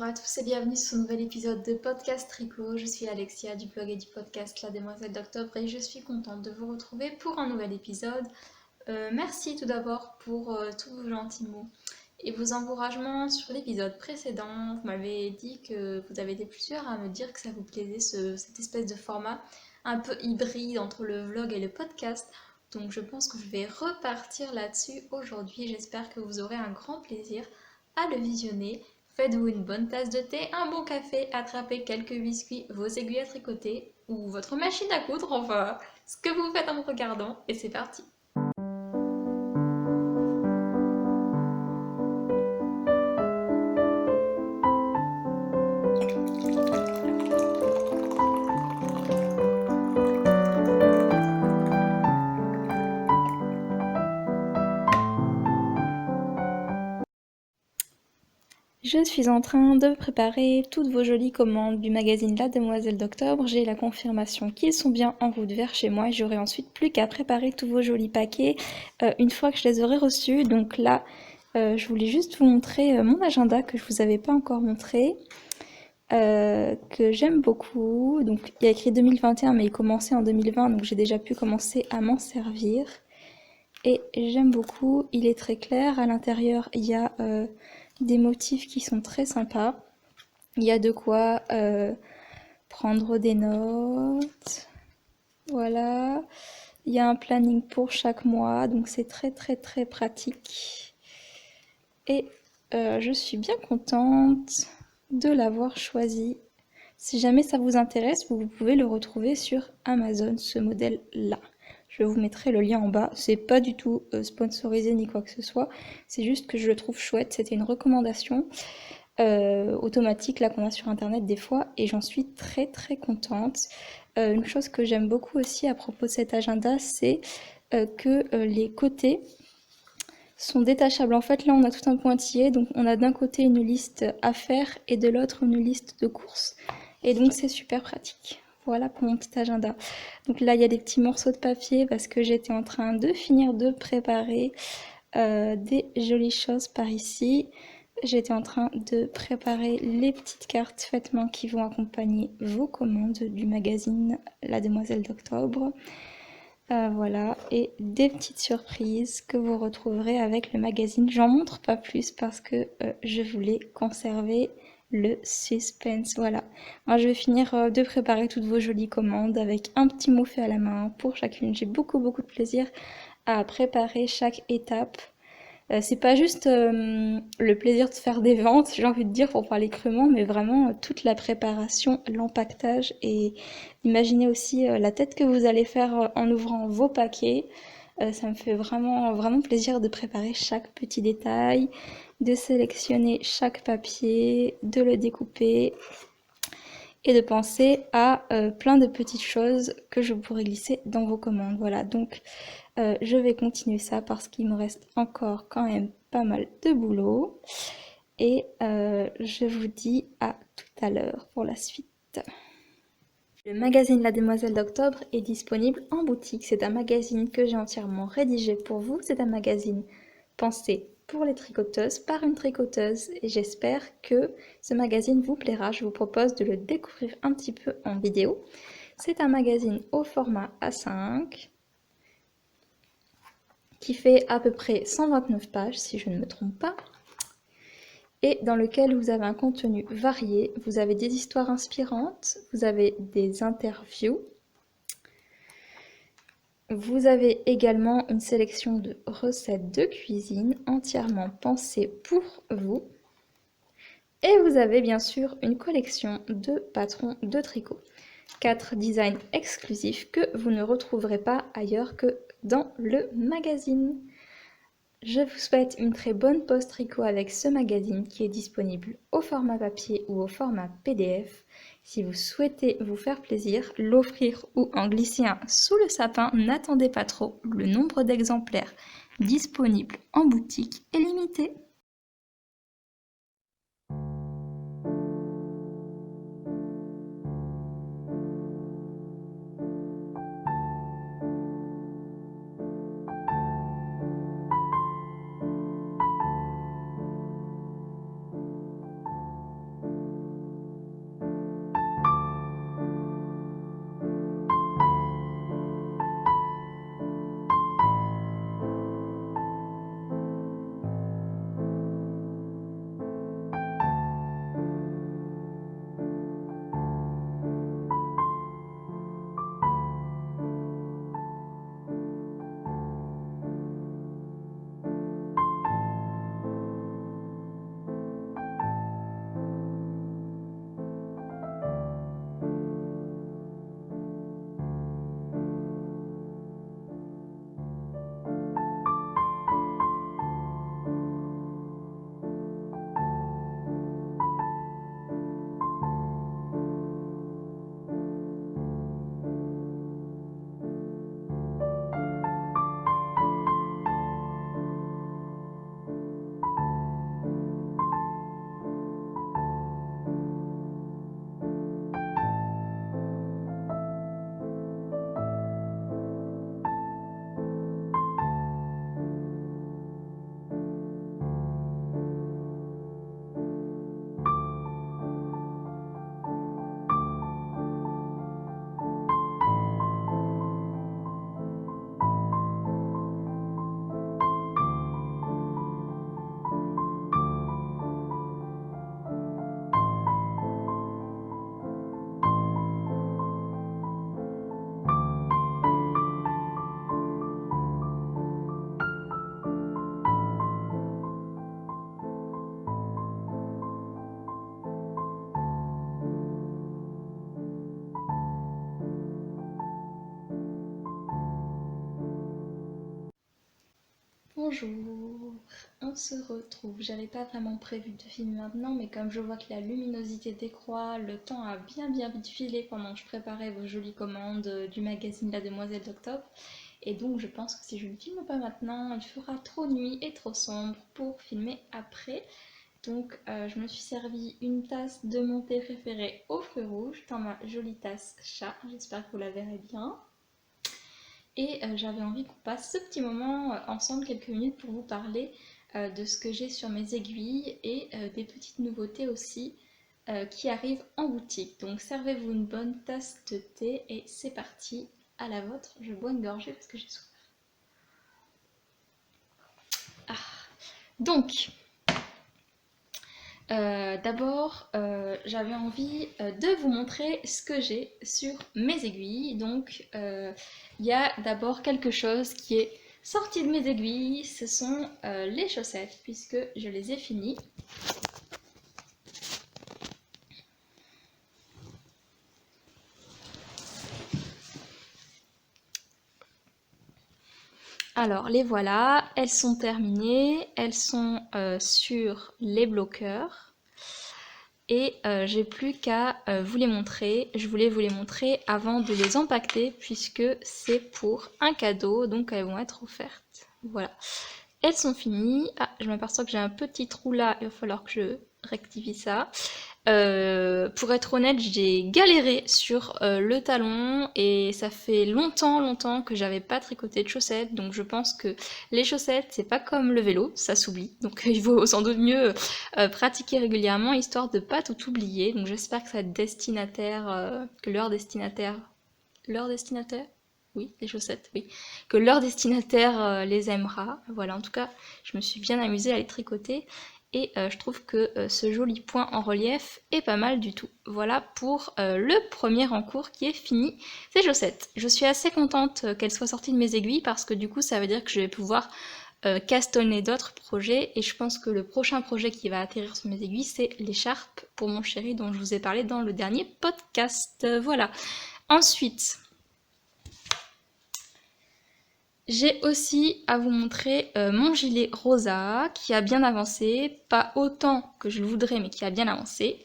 Bonjour à tous et bienvenue sur ce nouvel épisode de Podcast Tricot. Je suis Alexia du blog et du podcast La Demoiselle d'Octobre et je suis contente de vous retrouver pour un nouvel épisode. Merci tout d'abord pour tous vos gentils mots et vos encouragements sur l'épisode précédent. Vous m'avez dit que vous avez été plusieurs à me dire que ça vous plaisait cette espèce de format un peu hybride entre le vlog et le podcast. Donc je pense que je vais repartir là-dessus aujourd'hui. J'espère que vous aurez un grand plaisir à le visionner. Faites-vous une bonne tasse de thé, un bon café, attrapez quelques biscuits, vos aiguilles à tricoter ou votre machine à coudre, enfin ce que vous faites en me regardant et c'est parti. Je suis en train de préparer toutes vos jolies commandes du magazine La Demoiselle d'Octobre. J'ai la confirmation qu'ils sont bien en route vers chez moi et j'aurai ensuite plus qu'à préparer tous vos jolis paquets une fois que je les aurai reçus. Donc là, je voulais juste vous montrer mon agenda que je vous avais pas encore montré, que j'aime beaucoup. Donc il y a écrit 2021 mais il commençait en 2020 donc j'ai déjà pu commencer à m'en servir. Et j'aime beaucoup, il est très clair. À l'intérieur, il y a des motifs qui sont très sympas. Il y a de quoi prendre des notes. Voilà. Il y a un planning pour chaque mois, donc c'est très très très pratique. Et je suis bien contente de l'avoir choisi. Si jamais ça vous intéresse, vous pouvez le retrouver sur Amazon, ce modèle-là. Je vous mettrai le lien en bas. C'est pas du tout sponsorisé ni quoi que ce soit. C'est juste que je le trouve chouette. C'était une recommandation automatique là qu'on a sur internet des fois et j'en suis très très contente. Une chose que j'aime beaucoup aussi à propos de cet agenda, c'est que les côtés sont détachables. En fait, là, on a tout un pointillé, donc on a d'un côté une liste à faire et de l'autre une liste de courses. Et donc, c'est super pratique. Voilà pour mon petit agenda. Donc là, il y a des petits morceaux de papier parce que j'étais en train de finir de préparer des jolies choses par ici. J'étais en train de préparer les petites cartes faites main qui vont accompagner vos commandes du magazine La Demoiselle d'Octobre. Voilà, et des petites surprises que vous retrouverez avec le magazine. J'en montre pas plus parce que je voulais conserver le suspense. Voilà, moi je vais finir de préparer toutes vos jolies commandes avec un petit mot fait à la main pour chacune. J'ai beaucoup de plaisir à préparer chaque étape. C'est pas juste le plaisir de faire des ventes, j'ai envie de dire pour parler crûment, mais vraiment toute la préparation, l'empaquetage et imaginez aussi la tête que vous allez faire en ouvrant vos paquets. Ça me fait vraiment plaisir de préparer chaque petit détail, de sélectionner chaque papier, de le découper et de penser à plein de petites choses que je pourrais glisser dans vos commandes. Voilà, donc je vais continuer ça parce qu'il me reste encore quand même pas mal de boulot. Et je vous dis à tout à l'heure pour la suite. Le magazine La Demoiselle d'Octobre est disponible en boutique. C'est un magazine que j'ai entièrement rédigé pour vous. C'est un magazine pensé pour les tricoteuses par une tricoteuse et j'espère que ce magazine vous plaira. Je vous propose de le découvrir un petit peu en vidéo. C'est un magazine au format A5 qui fait à peu près 129 pages si je ne me trompe pas et dans lequel vous avez un contenu varié, vous avez des histoires inspirantes, vous avez des interviews, vous avez également une sélection de recettes de cuisine entièrement pensées pour vous et vous avez bien sûr une collection de patrons de tricot. 4 designs exclusifs que vous ne retrouverez pas ailleurs que dans le magazine. Je vous souhaite une très bonne pause tricot avec ce magazine qui est disponible au format papier ou au format PDF. Si vous souhaitez vous faire plaisir, l'offrir ou en glisser un sous le sapin, n'attendez pas trop, le nombre d'exemplaires disponibles en boutique est limité. Bonjour, on se retrouve. J'avais pas vraiment prévu de filmer maintenant, mais comme je vois que la luminosité décroît, le temps a bien vite filé pendant que je préparais vos jolies commandes du magazine La Demoiselle d'Octobre. Et donc je pense que si je ne filme pas maintenant, il fera trop nuit et trop sombre pour filmer après. Donc je me suis servi une tasse de mon thé préféré aux fruits rouges dans ma jolie tasse chat. J'espère que vous la verrez bien. Et j'avais envie qu'on passe ce petit moment ensemble quelques minutes pour vous parler de ce que j'ai sur mes aiguilles et des petites nouveautés aussi qui arrivent en boutique. Donc servez-vous une bonne tasse de thé et c'est parti, à la vôtre. Je bois une gorgée parce que j'ai soif. Ah. Donc, d'abord, j'avais envie de vous montrer ce que j'ai sur mes aiguilles. Donc, il y a d'abord quelque chose qui est sorti de mes aiguilles. Ce sont les chaussettes, puisque je les ai finies. Alors, les voilà. Elles sont terminées. Elles sont sur les bloqueurs. Et j'ai plus qu'à vous les montrer. Je voulais vous les montrer avant de les empaqueter puisque c'est pour un cadeau, donc elles vont être offertes. Voilà. Elles sont finies. Ah, je m'aperçois que j'ai un petit trou là, il va falloir que je rectifie ça. Pour être honnête, j'ai galéré sur le talon et ça fait longtemps que j'avais pas tricoté de chaussettes, donc je pense que les chaussettes c'est pas comme le vélo, ça s'oublie, donc il vaut sans doute mieux pratiquer régulièrement histoire de pas tout oublier. Donc j'espère que cette destinataire, que leur destinataire, oui, les chaussettes, oui, que leur destinataire les aimera. Voilà, en tout cas, je me suis bien amusée à les tricoter. Et je trouve que ce joli point en relief est pas mal du tout. Voilà pour le premier en cours qui est fini, ces chaussettes. Je suis assez contente qu'elles soient sorties de mes aiguilles parce que du coup ça veut dire que je vais pouvoir castonner d'autres projets. Et je pense que le prochain projet qui va atterrir sur mes aiguilles, c'est l'écharpe pour mon chéri dont je vous ai parlé dans le dernier podcast. Voilà. Ensuite, j'ai aussi à vous montrer mon gilet rosa qui a bien avancé, pas autant que je le voudrais mais qui a bien avancé.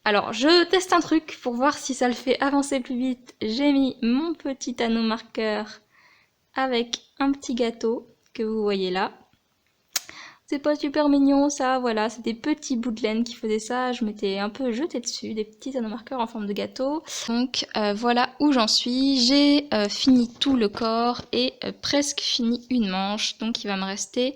Alors je teste un truc pour voir si ça le fait avancer plus vite. J'ai mis mon petit anneau marqueur avec un petit gâteau que vous voyez là. C'est pas super mignon ça, voilà, c'est des petits bouts de laine qui faisaient ça, je m'étais un peu jetée dessus, des petits anneaux marqueurs en forme de gâteau. Donc voilà où j'en suis, j'ai fini tout le corps et presque fini une manche, donc il va me rester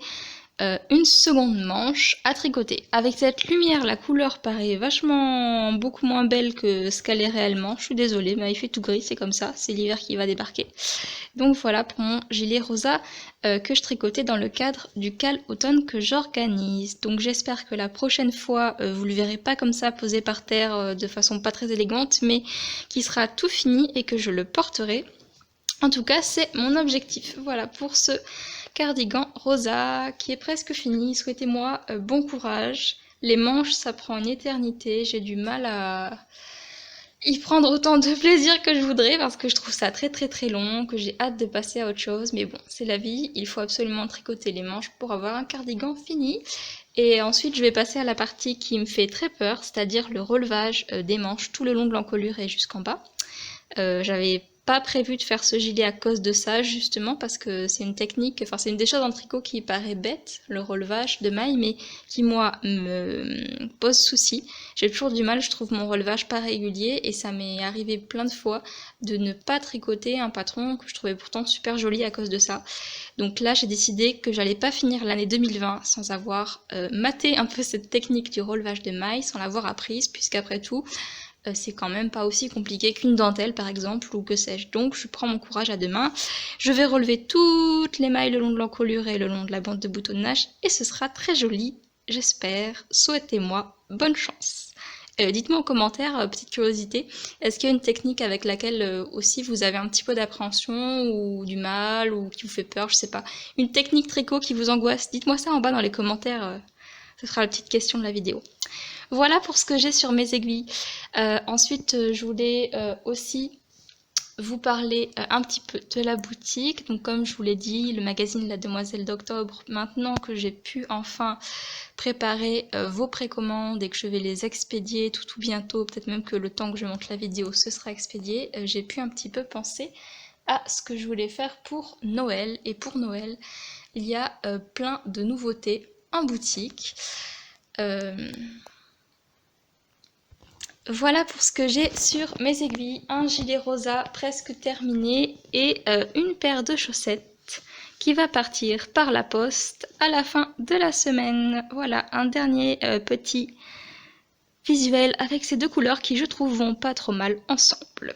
une seconde manche à tricoter. Avec cette lumière, la couleur paraît vachement beaucoup moins belle que ce qu'elle est réellement. Je suis désolée, mais il fait tout gris, c'est comme ça, c'est l'hiver qui va débarquer. Donc voilà pour mon gilet rosa que je tricotais dans le cadre du cal automne que j'organise. Donc j'espère que la prochaine fois, vous le verrez pas comme ça posé par terre de façon pas très élégante, mais qui sera tout fini et que je le porterai. En tout cas, c'est mon objectif. Voilà pour ce cardigan rosa qui est presque fini. Souhaitez-moi bon courage. Les manches, ça prend une éternité. J'ai du mal à y prendre autant de plaisir que je voudrais parce que je trouve ça très long, que j'ai hâte de passer à autre chose. Mais bon, c'est la vie. Il faut absolument tricoter les manches pour avoir un cardigan fini. Et ensuite, je vais passer à la partie qui me fait très peur, c'est-à-dire le relevage des manches tout le long de l'encolure et jusqu'en bas. J'avais pas prévu de faire ce gilet à cause de ça, justement, parce que c'est une technique, enfin c'est une des choses en tricot qui paraît bête, le relevage de mailles, mais qui moi me pose souci. J'ai toujours du mal, je trouve mon relevage pas régulier, et ça m'est arrivé plein de fois de ne pas tricoter un patron que je trouvais pourtant super joli à cause de ça. Donc là j'ai décidé que j'allais pas finir l'année 2020 sans avoir maté un peu cette technique du relevage de mailles, sans l'avoir apprise, puisqu'après tout, c'est quand même pas aussi compliqué qu'une dentelle par exemple ou que sais-je. Donc je prends mon courage à deux mains. Je vais relever toutes les mailles le long de l'encolure et le long de la bande de boutonnage et ce sera très joli, j'espère. Souhaitez-moi bonne chance. Dites-moi en commentaire, petite curiosité, est-ce qu'il y a une technique avec laquelle aussi vous avez un petit peu d'appréhension ou du mal ou qui vous fait peur, je sais pas. Une technique tricot qui vous angoisse, dites-moi ça en bas dans les commentaires, ce sera la petite question de la vidéo. Voilà pour ce que j'ai sur mes aiguilles. Ensuite, je voulais aussi vous parler un petit peu de la boutique. Donc comme je vous l'ai dit, le magazine La Demoiselle d'Octobre, maintenant que j'ai pu enfin préparer vos précommandes et que je vais les expédier tout bientôt, peut-être même que le temps que je monte la vidéo ce sera expédié, j'ai pu un petit peu penser à ce que je voulais faire pour Noël. Et pour Noël, il y a plein de nouveautés en boutique. Voilà pour ce que j'ai sur mes aiguilles. Un gilet rosa presque terminé et une paire de chaussettes qui va partir par la poste à la fin de la semaine. Voilà, un dernier petit visuel avec ces deux couleurs qui je trouve vont pas trop mal ensemble.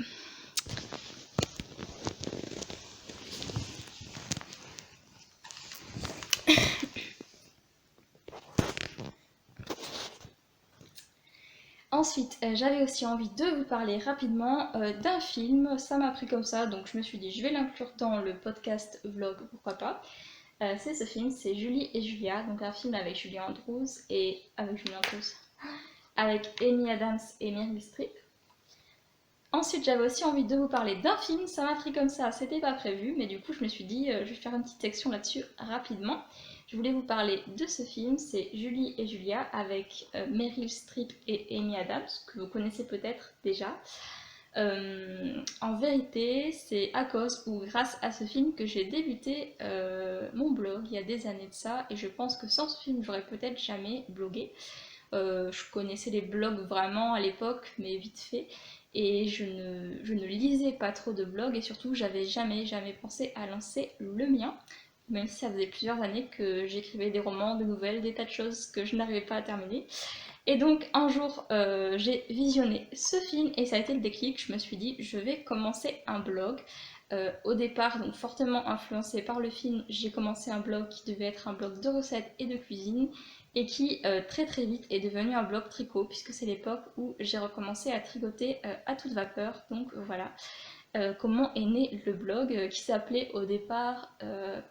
Ensuite, j'avais aussi envie de vous parler rapidement d'un film. Ça m'a pris comme ça, donc je me suis dit je vais l'inclure dans le podcast vlog, pourquoi pas. C'est ce film, c'est Julie et Julia, donc un film avec Julie Andrews et avec Amy Adams et Meryl Streep. Ensuite, j'avais aussi envie de vous parler d'un film, ça m'a pris comme ça, c'était pas prévu, mais du coup, je me suis dit, je vais faire une petite section là-dessus rapidement. Je voulais vous parler de ce film, c'est Julie et Julia avec Meryl Streep et Amy Adams, que vous connaissez peut-être déjà. En vérité, c'est à cause ou grâce à ce film que j'ai débuté mon blog il y a des années de ça, et je pense que sans ce film, j'aurais peut-être jamais blogué. Je connaissais les blogs vraiment à l'époque, mais vite fait. Et je ne lisais pas trop de blogs et surtout j'avais jamais pensé à lancer le mien, même si ça faisait plusieurs années que j'écrivais des romans, des nouvelles, des tas de choses que je n'arrivais pas à terminer. Et donc un jour j'ai visionné ce film et ça a été le déclic, je me suis dit je vais commencer un blog. Au départ, donc fortement influencée par le film, j'ai commencé un blog qui devait être un blog de recettes et de cuisine et qui très vite est devenu un blog tricot puisque c'est l'époque où j'ai recommencé à tricoter à toute vapeur. Donc voilà comment est né le blog qui s'appelait au départ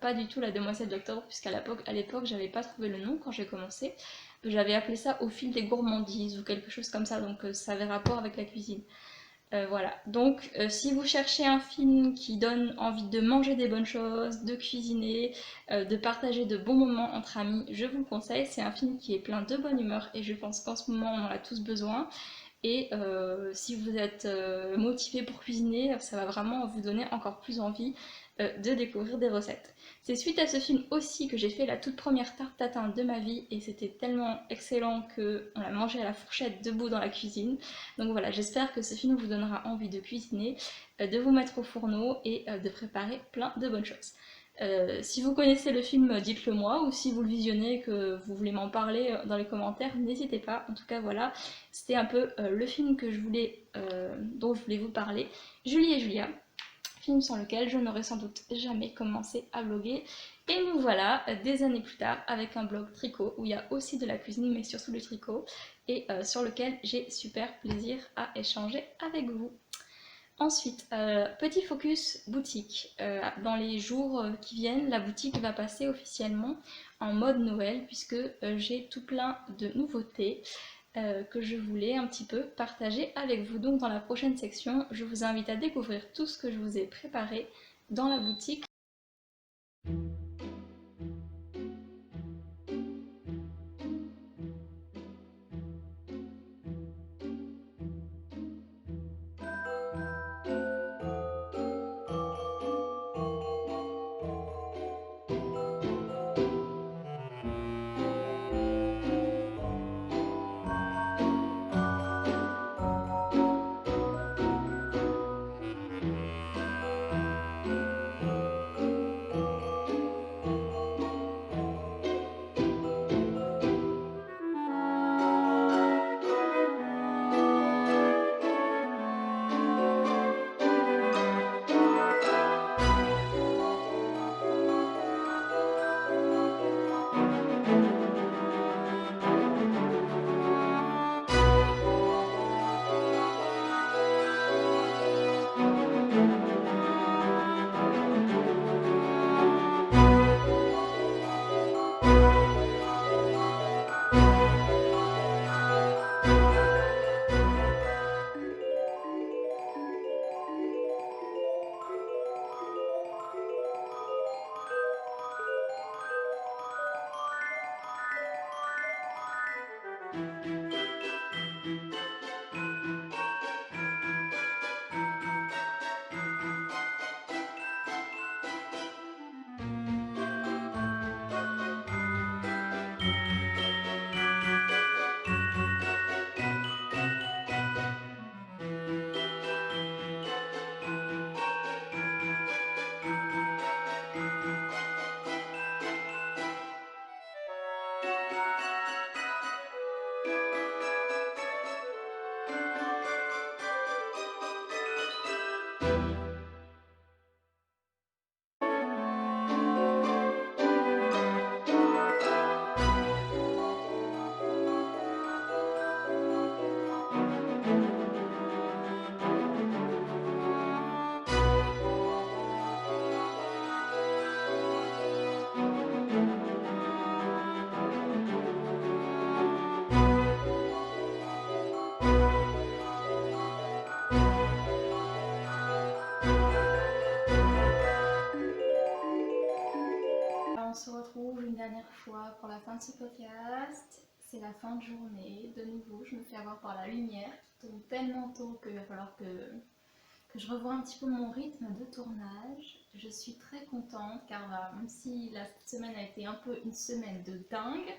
pas du tout La Demoiselle d'Octobre puisqu'à l'époque j'avais pas trouvé le nom quand j'ai commencé. J'avais appelé ça Au fil des gourmandises ou quelque chose comme ça, donc ça avait rapport avec la cuisine. Voilà, donc si vous cherchez un film qui donne envie de manger des bonnes choses, de cuisiner, de partager de bons moments entre amis, je vous le conseille. C'est un film qui est plein de bonne humeur et je pense qu'en ce moment on en a tous besoin. Et si vous êtes motivé pour cuisiner, ça va vraiment vous donner encore plus envie de découvrir des recettes. C'est suite à ce film aussi que j'ai fait la toute première tarte tatin de ma vie et c'était tellement excellent qu'on l'a mangé à la fourchette debout dans la cuisine. Donc voilà, j'espère que ce film vous donnera envie de cuisiner, de vous mettre au fourneau et de préparer plein de bonnes choses. Si vous connaissez le film, dites-le moi, ou si vous le visionnez et que vous voulez m'en parler dans les commentaires, n'hésitez pas. En tout cas, voilà, c'était un peu le film que dont je voulais vous parler. Julie et Julia, film sans lequel je n'aurais sans doute jamais commencé à vlogger. Et nous voilà, des années plus tard, avec un blog tricot, où il y a aussi de la cuisine, mais surtout le tricot, et sur lequel j'ai super plaisir à échanger avec vous. Ensuite, petit focus boutique. Dans les jours qui viennent, la boutique va passer officiellement en mode Noël puisque j'ai tout plein de nouveautés que je voulais un petit peu partager avec vous. Donc dans la prochaine section, je vous invite à découvrir tout ce que je vous ai préparé dans la boutique. On se retrouve une dernière fois pour la fin de ce podcast. C'est la fin de journée. De nouveau, je me fais avoir par la lumière qui tombe tellement tôt qu'il va falloir que je revoie un petit peu mon rythme de tournage. Je suis très contente car même si la semaine a été un peu une semaine de dingue,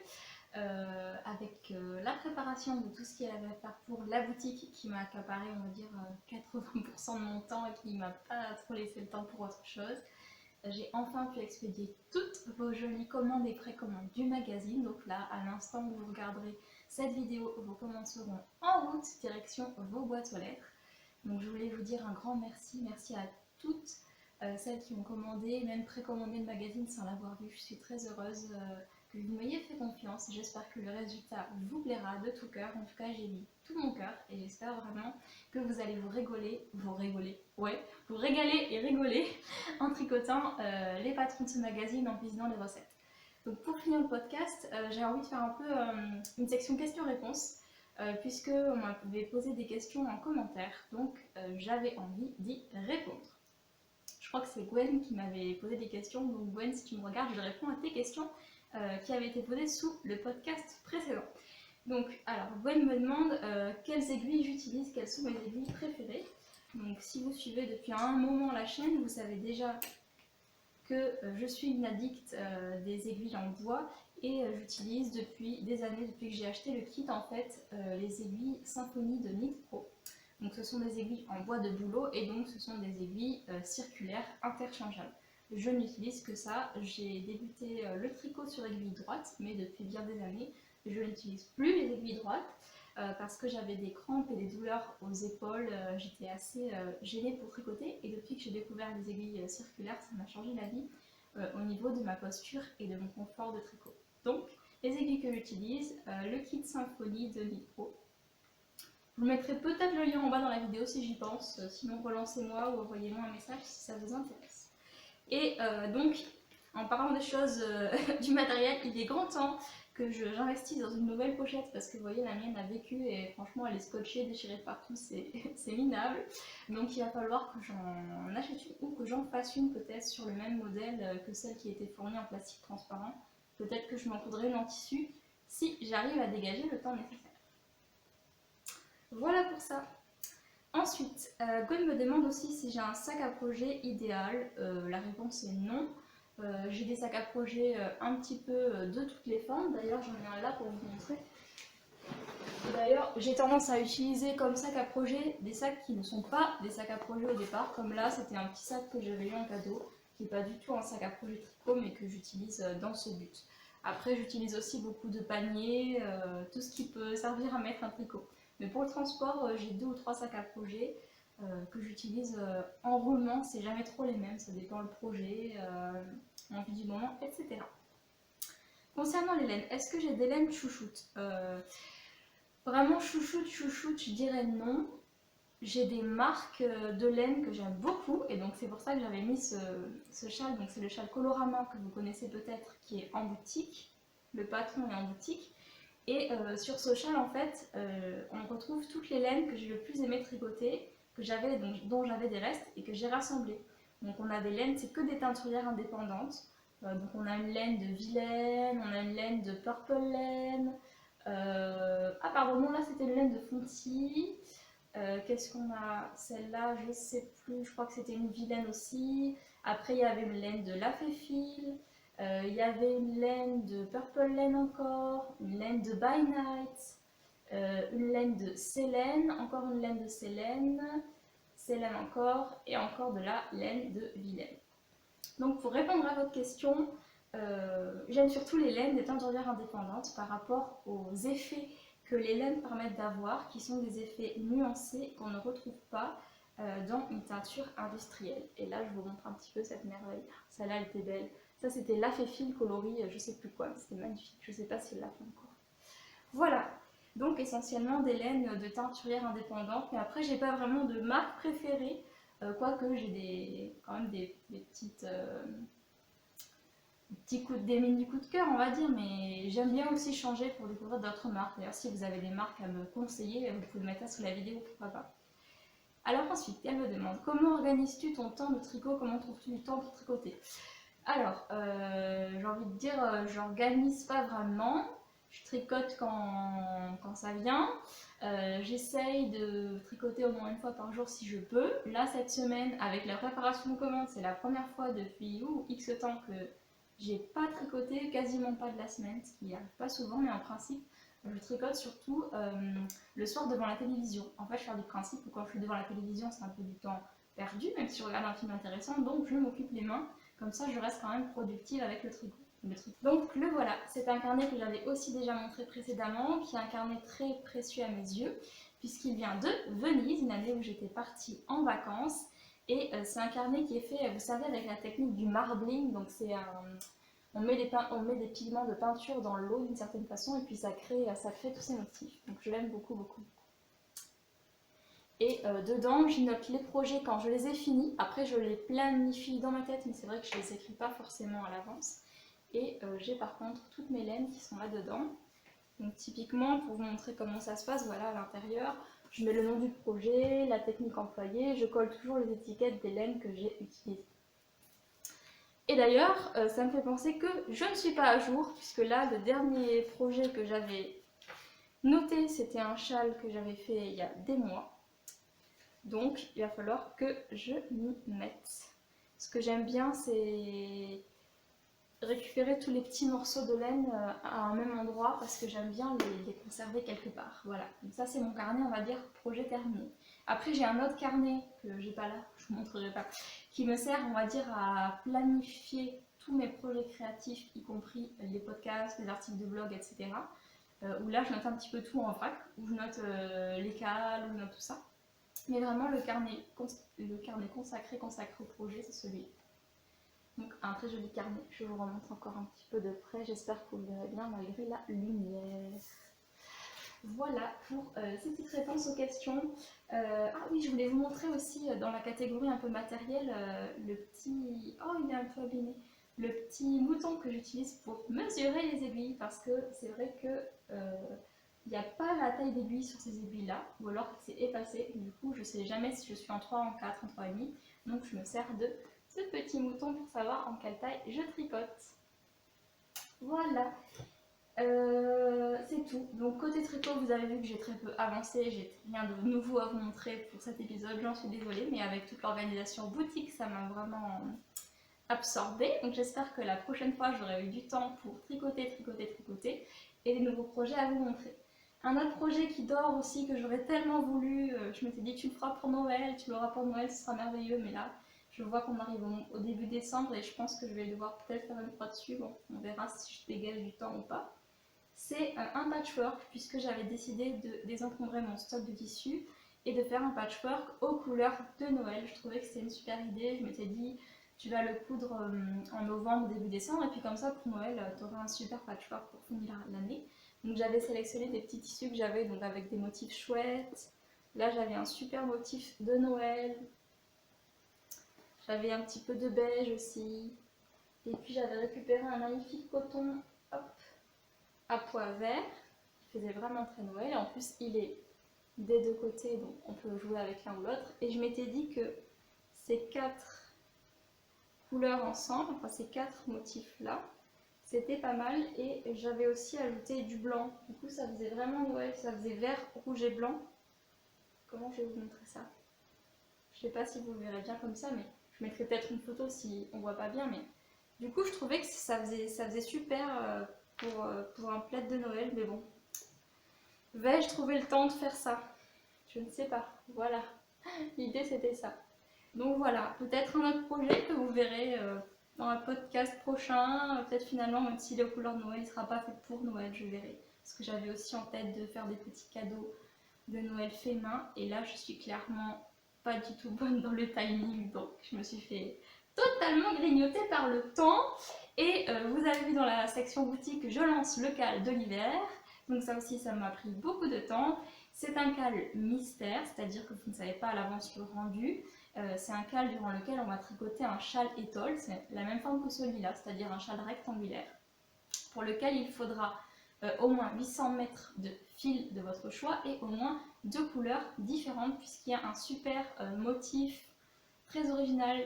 avec la préparation de tout ce qu'il y avait à faire pour la boutique qui m'a accaparé, on va dire, 80% de mon temps et qui m'a pas trop laissé le temps pour autre chose. J'ai enfin pu expédier toutes vos jolies commandes et précommandes du magazine. Donc là, à l'instant où vous regarderez cette vidéo, vos commandes seront en route, direction vos boîtes aux lettres. Donc je voulais vous dire un grand merci. Merci à toutes celles qui ont commandé, même précommandé le magazine sans l'avoir vu. Je suis très heureuse que vous m'ayez fait confiance. J'espère que le résultat vous plaira de tout cœur. En tout cas, j'ai mis tout mon cœur et j'espère vraiment que vous allez vous régaler et rigoler en tricotant les patrons de ce magazine, en cuisinant les recettes. Donc pour finir le podcast, j'ai envie de faire un peu une section questions-réponses, puisque on m'avait posé des questions en commentaire, donc j'avais envie d'y répondre. Je crois que c'est Gwen qui m'avait posé des questions, donc Gwen, si tu me regardes, je réponds à tes questions qui avaient été posées sous le podcast précédent. Donc, alors, Gwen me demande quelles aiguilles j'utilise, quelles sont mes aiguilles préférées. Donc, si vous suivez depuis un moment la chaîne, vous savez déjà que je suis une addict des aiguilles en bois et j'utilise depuis des années, depuis que j'ai acheté le kit, en fait, les aiguilles Symphony de Knit Pro. Donc, ce sont des aiguilles en bois de bouleau et donc ce sont des aiguilles circulaires interchangeables. Je n'utilise que ça. J'ai débuté le tricot sur aiguille droite, mais depuis bien des années, je n'utilise plus les aiguilles droites parce que j'avais des crampes et des douleurs aux épaules. J'étais assez gênée pour tricoter et depuis que j'ai découvert les aiguilles circulaires, ça m'a changé la vie au niveau de ma posture et de mon confort de tricot. Donc, les aiguilles que j'utilise, le kit Symphony de Knit Pro. Je vous mettrai peut-être le lien en bas dans la vidéo si j'y pense, sinon relancez-moi ou envoyez-moi un message si ça vous intéresse. Et donc, en parlant des choses du matériel, il est grand temps que j'investisse dans une nouvelle pochette parce que vous voyez, la mienne a vécu et franchement elle est scotchée, déchirée de partout, c'est minable. Donc il va falloir que j'en achète une ou que j'en fasse une peut-être sur le même modèle que celle qui était fournie en plastique transparent. Peut-être que je m'en coudrai une en tissu si j'arrive à dégager le temps nécessaire. Voilà pour ça. Ensuite, Gwen me demande aussi si j'ai un sac à projet idéal. La réponse est non. J'ai des sacs à projet un petit peu de toutes les formes. D'ailleurs, j'en ai un là pour vous montrer. D'ailleurs, j'ai tendance à utiliser comme sac à projet des sacs qui ne sont pas des sacs à projet au départ. Comme là, c'était un petit sac que j'avais eu en cadeau, qui n'est pas du tout un sac à projet tricot, mais que j'utilise dans ce but. Après, j'utilise aussi beaucoup de paniers, tout ce qui peut servir à mettre un tricot. Mais pour le transport, j'ai 2 ou 3 sacs à projet que j'utilise en roulement. C'est jamais trop les mêmes, ça dépend le projet, l'envie du moment, etc. Concernant les laines, est-ce que j'ai des laines chouchoutes Vraiment chouchoute, je dirais non. J'ai des marques de laine que j'aime beaucoup et donc c'est pour ça que j'avais mis ce châle. Donc c'est le châle Colorama que vous connaissez peut-être qui est en boutique. Le patron est en boutique. Et sur ce châle, en fait, on retrouve toutes les laines que j'ai le plus aimé tricoter, dont j'avais des restes et que j'ai rassemblées. Donc on a des laines, c'est que des teinturières indépendantes. Donc on a une laine de Vilaine, on a une laine de Purple Laine. Ah pardon, non là c'était une laine de Fonty. Qu'est-ce qu'on a? Celle-là, je sais plus, je crois que c'était une Vilaine aussi. Après il y avait une laine de La Féfile. Il y avait une laine de Purple Laine encore, une laine de By Night, une laine de Célène, encore une laine de Célène, Célène encore, et encore de la laine de Vilaine. Donc pour répondre à votre question, j'aime surtout les laines des teinturières indépendantes par rapport aux effets que les laines permettent d'avoir, qui sont des effets nuancés qu'on ne retrouve pas dans une teinture industrielle. Et là, je vous montre un petit peu cette merveille. Celle-là, elle était belle. Ça, c'était la Féfil coloris, je sais plus quoi, c'était magnifique. Je sais pas si elle l'a fait encore. Voilà. Donc, essentiellement des laines de teinturière indépendantes. Mais après, j'ai pas vraiment de marque préférée. Quoique, j'ai quand même des petites... des mini coups de cœur, on va dire, mais j'aime bien aussi changer pour découvrir d'autres marques. D'ailleurs, si vous avez des marques à me conseiller, vous pouvez mettre ça sous la vidéo, pourquoi pas. Alors ensuite, elle me demande comment organises-tu ton temps de tricot, comment trouves-tu du temps pour tricoter? Alors, j'ai envie de dire, j'organise pas vraiment, je tricote quand ça vient. J'essaye de tricoter au moins une fois par jour si je peux. Là, cette semaine, avec la préparation de commandes, c'est la première fois depuis X temps que j'ai pas tricoté, quasiment pas de la semaine, ce qui arrive pas souvent, mais en principe, je tricote surtout le soir devant la télévision. En fait, je pars du principe que quand je suis devant la télévision, c'est un peu du temps perdu, même si je regarde un film intéressant, donc je m'occupe les mains. Comme ça, je reste quand même productive avec le tricot. Donc le voilà, c'est un carnet que j'avais aussi déjà montré précédemment, qui est un carnet très précieux à mes yeux, puisqu'il vient de Venise, une année où j'étais partie en vacances. Et c'est un carnet qui est fait, vous savez, avec la technique du marbling, donc c'est on met des pigments de peinture dans l'eau d'une certaine façon, et puis ça crée tous ces motifs. Donc je l'aime beaucoup, beaucoup. Et dedans, j'y note les projets quand je les ai finis. Après, je les planifie dans ma tête, mais c'est vrai que je ne les écris pas forcément à l'avance. Et j'ai par contre toutes mes laines qui sont là-dedans. Donc typiquement, pour vous montrer comment ça se passe, voilà à l'intérieur, je mets le nom du projet, la technique employée, je colle toujours les étiquettes des laines que j'ai utilisées. Et d'ailleurs, ça me fait penser que je ne suis pas à jour, puisque là, le dernier projet que j'avais noté, c'était un châle que j'avais fait il y a des mois. Donc, il va falloir que je m'y mette. Ce que j'aime bien, c'est récupérer tous les petits morceaux de laine à un même endroit parce que j'aime bien les conserver quelque part. Voilà, donc ça c'est mon carnet, on va dire, projet terminé. Après, j'ai un autre carnet que j'ai pas là, je vous montrerai pas, qui me sert, on va dire, à planifier tous mes projets créatifs, y compris les podcasts, les articles de blog, etc. Où là, je note un petit peu tout en vrac, où je note les cales, où je note tout ça. Mais vraiment, le carnet consacré au projet, c'est celui-là. Donc, un très joli carnet. Je vous remontre encore un petit peu de près. J'espère que vous le verrez bien malgré la lumière. Voilà pour ces petites réponses aux questions. Ah oui, je voulais vous montrer aussi dans la catégorie un peu matérielle le petit... Oh, il est un peu abîmé. Le petit mouton que j'utilise pour mesurer les aiguilles parce que c'est vrai que il n'y a pas la taille d'aiguille sur ces aiguilles-là, ou alors que c'est effacé. Du coup, je ne sais jamais si je suis en 3, en 4, en 3,5. Donc, je me sers de ce petit mouton pour savoir en quelle taille je tricote. Voilà. C'est tout. Donc, côté tricot, vous avez vu que j'ai très peu avancé. J'ai rien de nouveau à vous montrer pour cet épisode. J'en suis désolée, mais avec toute l'organisation boutique, ça m'a vraiment absorbée. Donc, j'espère que la prochaine fois, j'aurai eu du temps pour tricoter et des nouveaux projets à vous montrer. Un autre projet qui dort aussi, que j'aurais tellement voulu, je m'étais dit tu le feras pour Noël, tu l'auras pour Noël, ce sera merveilleux, mais là je vois qu'on arrive au début décembre et je pense que je vais devoir peut-être faire une croix dessus, bon on verra si je dégage du temps ou pas. C'est un patchwork puisque j'avais décidé de désencombrer mon stock de tissus et de faire un patchwork aux couleurs de Noël. Je trouvais que c'était une super idée, je m'étais dit tu vas le coudre en novembre, début décembre et puis comme ça pour Noël tu auras un super patchwork pour finir l'année. Donc j'avais sélectionné des petits tissus que j'avais donc avec des motifs chouettes. Là j'avais un super motif de Noël. J'avais un petit peu de beige aussi. Et puis j'avais récupéré un magnifique coton hop, à pois vert qui faisait vraiment très Noël. Et en plus il est des deux côtés donc on peut jouer avec l'un ou l'autre. Et je m'étais dit que ces 4 couleurs ensemble, enfin ces 4 motifs là, c'était pas mal et j'avais aussi ajouté du blanc. Du coup, ça faisait vraiment Noël, ça faisait vert, rouge et blanc. Comment je vais vous montrer ça? Je sais pas si vous le verrez bien comme ça, mais je mettrai peut-être une photo si on voit pas bien. Mais du coup, je trouvais que ça faisait super pour un plaid de Noël. Mais bon, vais-je trouver le temps de faire ça? Je ne sais pas. Voilà, l'idée c'était ça. Donc voilà, peut-être un autre projet que vous verrez dans un podcast prochain. Peut-être finalement, même si les couleurs de Noël ne sera pas fait pour Noël, je verrai. Parce que j'avais aussi en tête de faire des petits cadeaux de Noël fait main. Et là, je suis clairement pas du tout bonne dans le timing, donc je me suis fait totalement grignoter par le temps. Et vous avez vu dans la section boutique, je lance le cal de l'hiver. Donc ça aussi, ça m'a pris beaucoup de temps. C'est un cal mystère, c'est-à-dire que vous ne savez pas à l'avance le rendu. C'est un cal durant lequel on va tricoter un châle étole. C'est la même forme que celui-là, c'est-à-dire un châle rectangulaire, pour lequel il faudra au moins 800 mètres de fil de votre choix et au moins 2 couleurs différentes, puisqu'il y a un super motif très original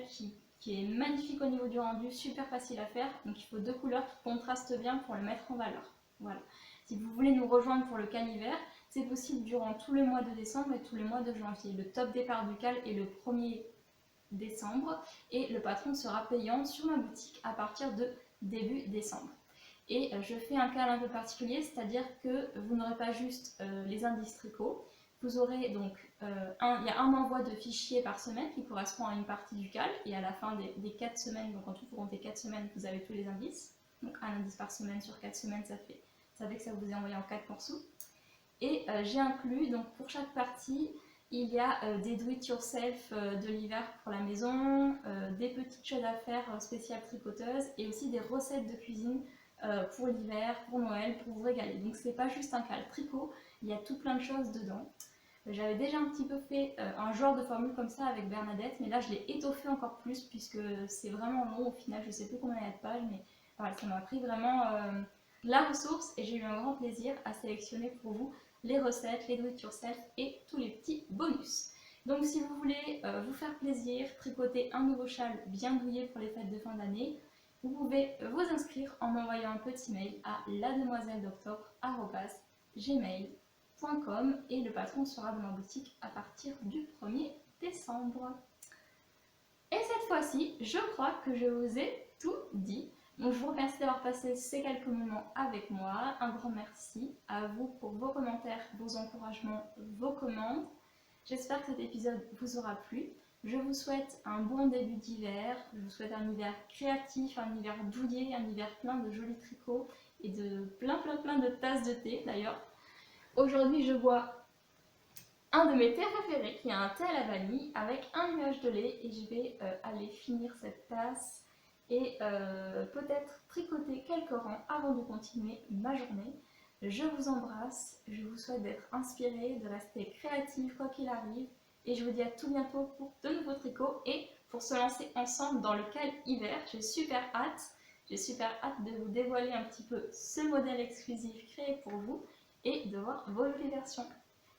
qui est magnifique au niveau du rendu, super facile à faire. Donc il faut 2 couleurs qui contrastent bien pour le mettre en valeur. Voilà. Si vous voulez nous rejoindre pour le cal hiver, c'est possible durant tout le mois de décembre et tous les mois de janvier. Le top départ du cal est le 1er décembre et le patron sera payant sur ma boutique à partir de début décembre. Et je fais un cal un peu particulier, c'est-à-dire que vous n'aurez pas juste les indices tricot. Vous aurez donc, il y a un envoi de fichier par semaine qui correspond à une partie du cal, et à la fin des 4 semaines, donc en tout vous comptez 4 semaines, vous avez tous les indices. Donc un indice par semaine sur 4 semaines, ça fait que ça vous est envoyé en 4 morceaux. Et j'ai inclus, donc pour chaque partie, il y a des do-it-yourself de l'hiver pour la maison, des petites choses à faire spéciales tricoteuses, et aussi des recettes de cuisine pour l'hiver, pour Noël, pour vous régaler. Donc c'est pas juste un cal tricot, il y a tout plein de choses dedans. J'avais déjà un petit peu fait un genre de formule comme ça avec Bernadette, mais là je l'ai étoffé encore plus puisque c'est vraiment long au final, je sais plus combien il y a de pages, mais voilà, ça m'a pris vraiment la ressource et j'ai eu un grand plaisir à sélectionner pour vous les recettes, les do-it-yourself et tous les petits bonus. Donc si vous voulez vous faire plaisir, tricoter un nouveau châle bien douillet pour les fêtes de fin d'année, vous pouvez vous inscrire en m'envoyant un petit mail à lademoiselle-d'octobre@gmail.com et le patron sera dans ma boutique à partir du 1er décembre. Et cette fois-ci, je crois que je vous ai tout dit. Donc je vous remercie d'avoir passé ces quelques moments avec moi. Un grand merci à vous pour vos commentaires, vos encouragements, vos commandes. J'espère que cet épisode vous aura plu. Je vous souhaite un bon début d'hiver. Je vous souhaite un hiver créatif, un hiver douillet, un hiver plein de jolis tricots et de plein de tasses de thé d'ailleurs. Aujourd'hui, je bois un de mes thés préférés qui est un thé à la vanille avec un nuage de lait et je vais aller finir cette tasse et peut-être tricoter quelques rangs avant de continuer ma journée. Je vous embrasse, je vous souhaite d'être inspiré, de rester créatif quoi qu'il arrive et je vous dis à tout bientôt pour de nouveaux tricots et pour se lancer ensemble dans le cal hiver. J'ai super hâte de vous dévoiler un petit peu ce modèle exclusif créé pour vous et de voir vos jolies versions.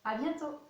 À bientôt!